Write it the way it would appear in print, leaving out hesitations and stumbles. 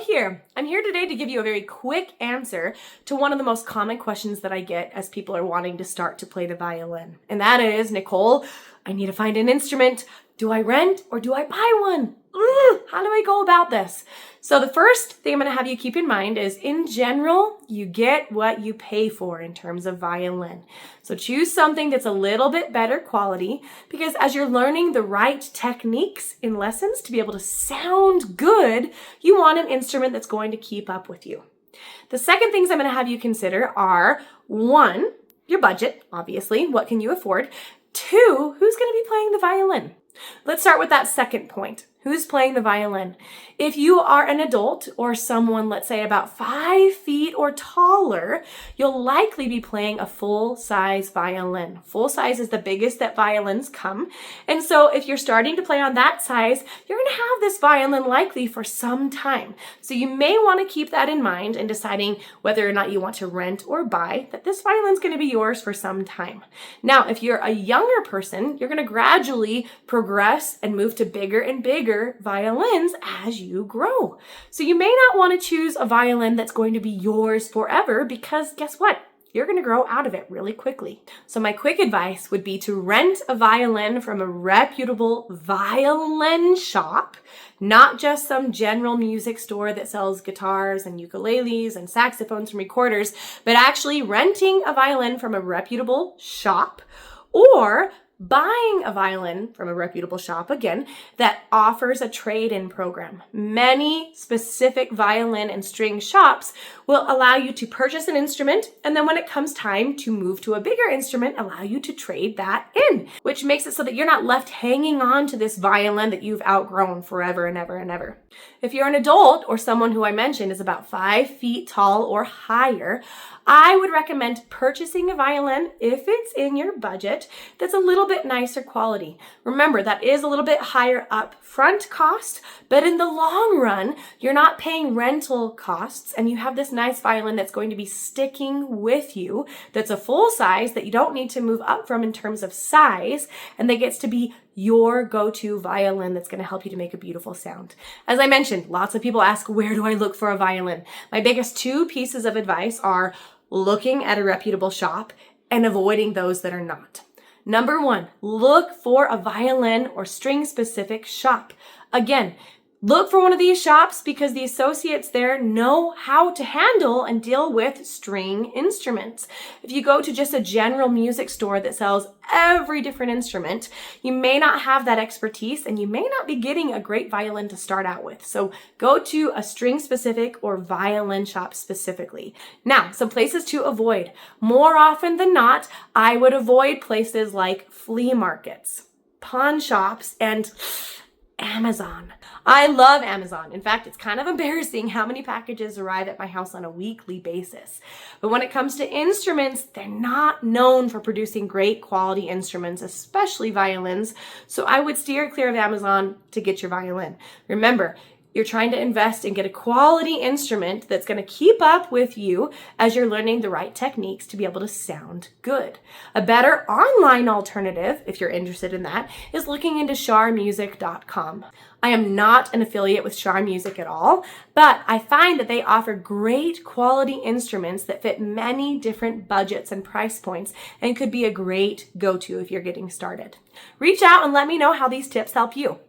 here. I'm here today to give you a very quick answer to one of the most common questions that I get as people are wanting to start to play the violin. And that is, Nicole, I need to find an instrument. Do I rent or do I buy one? How do I go about this? So the first thing I'm going to have you keep in mind is, in general, you get what you pay for in terms of violin. So choose something that's a little bit better quality, because as you're learning the right techniques in lessons to be able to sound good, you want an instrument that's going to keep up with you. The second things I'm going to have you consider are, 1, your budget, obviously. What can you afford? 2, who's going to be playing the violin? Let's start with that second point. Who's playing the violin? If you are an adult or someone, let's say about 5 feet or taller, you'll likely be playing a full-size violin. Full size is the biggest that violins come. And so if you're starting to play on that size, you're going to have this violin likely for some time. So you may want to keep that in mind in deciding whether or not you want to rent or buy, that this violin's going to be yours for some time. Now, if you're a younger person, you're going to gradually progress and move to bigger and bigger violins as you grow. So you may not want to choose a violin that's going to be yours forever, because guess what? You're going to grow out of it really quickly. So my quick advice would be to rent a violin from a reputable violin shop, not just some general music store that sells guitars and ukuleles and saxophones and recorders, but actually renting a violin from a reputable shop, or buying a violin from a reputable shop, again, that offers a trade-in program. Many specific violin and string shops will allow you to purchase an instrument, and then when it comes time to move to a bigger instrument, allow you to trade that in, which makes it so that you're not left hanging on to this violin that you've outgrown forever and ever and ever. If you're an adult or someone who I mentioned is about 5 feet tall or higher, I would recommend purchasing a violin, if it's in your budget, that's a little bit nicer quality. Remember, that is a little bit higher up front cost, but in the long run, you're not paying rental costs, and you have this nice violin that's going to be sticking with you, that's a full size that you don't need to move up from in terms of size, and that gets to be your go-to violin that's going to help you to make a beautiful sound. As I mentioned, lots of people ask, where do I look for a violin? My biggest 2 pieces of advice are looking at a reputable shop and avoiding those that are not. Number 1, look for a violin or string-specific shop. Again, look for one of these shops because the associates there know how to handle and deal with string instruments. If you go to just a general music store that sells every different instrument, you may not have that expertise, and you may not be getting a great violin to start out with. So go to a string-specific or violin shop specifically. Now, some places to avoid. More often than not, I would avoid places like flea markets, pawn shops, and Amazon. I love Amazon. In fact, it's kind of embarrassing how many packages arrive at my house on a weekly basis. But when it comes to instruments, they're not known for producing great quality instruments, especially violins. So I would steer clear of Amazon to get your violin. Remember, you're trying to invest and get a quality instrument that's going to keep up with you as you're learning the right techniques to be able to sound good. A better online alternative, if you're interested in that, is looking into sharmusic.com. I am not an affiliate with Shar Music at all, but I find that they offer great quality instruments that fit many different budgets and price points, and could be a great go-to if you're getting started. Reach out and let me know how these tips help you.